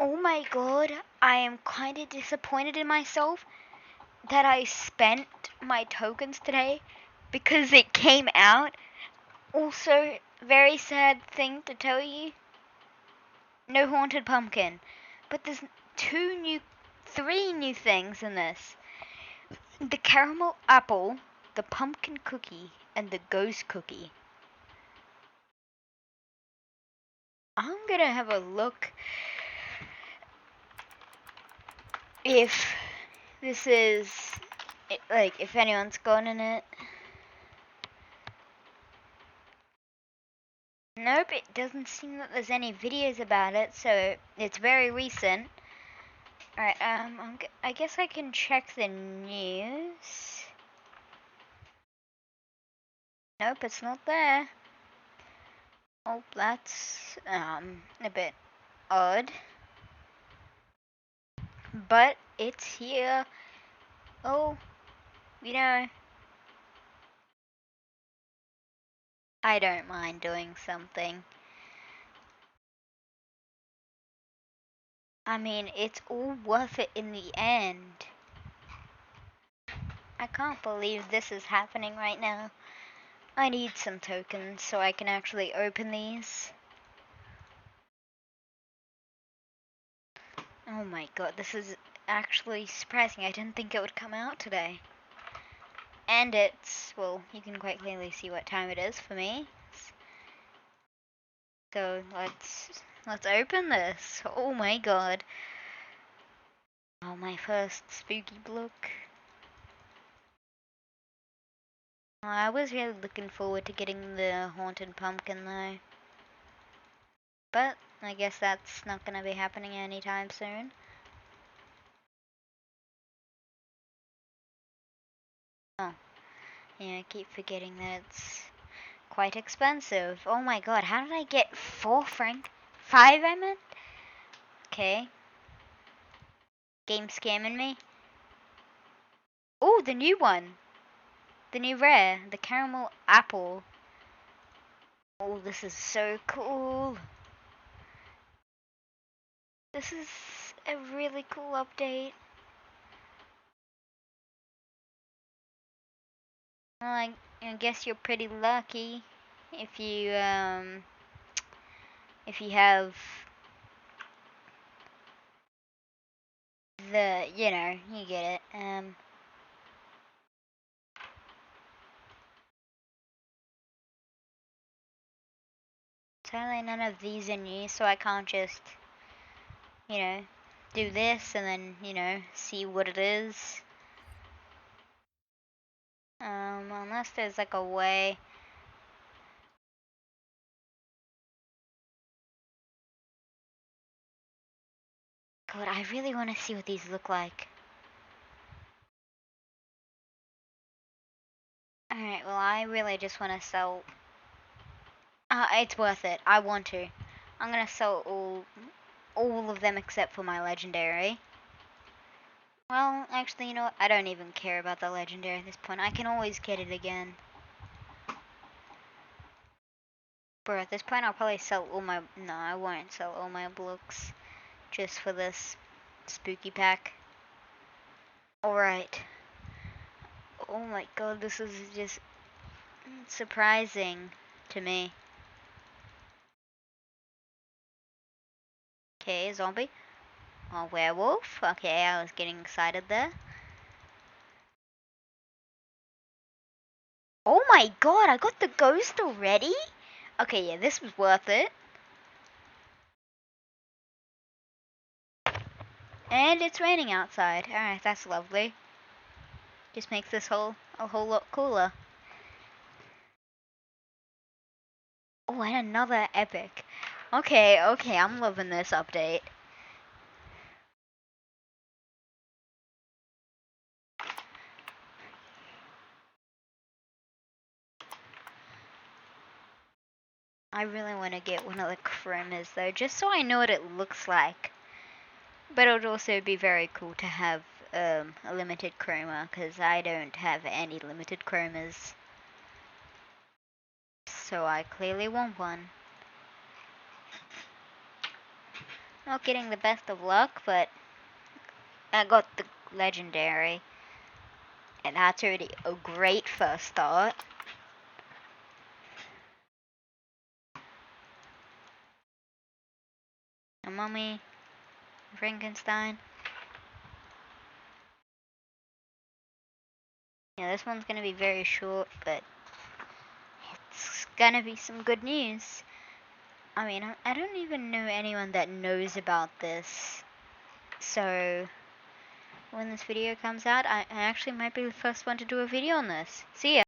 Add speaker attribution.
Speaker 1: Oh my god, I am kind of disappointed in myself that I spent my tokens today because it came out. Also, very sad thing to tell you, no haunted pumpkin. But there's three new things in this. The caramel apple, the pumpkin cookie, and the ghost cookie. I'm gonna have a look if this is, like, if anyone's gotten it. Nope, it doesn't seem that there's any videos about it, so it's very recent. Alright, I guess I can check the news. Nope, it's not there. Oh, that's, a bit odd. But it's here. Oh, you know, I don't mind doing something. I mean, it's all worth it in the end. I can't believe this is happening right now. I need some tokens so I can actually open these. Oh my god, this is actually surprising. I didn't think it would come out today. And it's, well, you can quite clearly see what time it is for me. So let's open this. Oh my god. Oh, my first spooky look. I was really looking forward to getting the haunted pumpkin though. But I guess that's not gonna be happening anytime soon. Oh, yeah, I keep forgetting that it's quite expensive. Oh my god, how did I get 4 franc? 5 I meant? Okay. Game scamming me. Oh, the new one. The new rare. The caramel apple. Oh, this is so cool. This is a really cool update. Well, I guess you're pretty lucky if you have the, you get it. Sadly none of these are new, so I can't just, do this and then, see what it is. Unless there's like a way. God, I really want to see what these look like. Alright, well, I really just want to sell. It's worth it. I want to. I'm gonna sell all of them except for my legendary. Well, actually, you know what? I don't even care about the legendary at this point. I can always get it again. Bro, at this point, I'll probably sell all my. No, I won't sell all my books just for this spooky pack. Alright. Oh my god, this is just surprising to me. Okay, zombie. Oh, werewolf. Okay, I was getting excited there. Oh my god, I got the ghost already? Okay, yeah, this was worth it. And it's raining outside. Alright, that's lovely. Just makes this a whole lot cooler. Oh, and another epic. Okay, I'm loving this update. I really want to get one of the chromas though, just so I know what it looks like. But it would also be very cool to have a limited chroma, because I don't have any limited chromas. So I clearly want one. Not getting the best of luck, but I got the legendary. And that's already a great first start. A mummy, Frankenstein. Yeah, this one's gonna be very short, but it's gonna be some good news. I mean, I don't even know anyone that knows about this. So, when this video comes out, I actually might be the first one to do a video on this. See ya.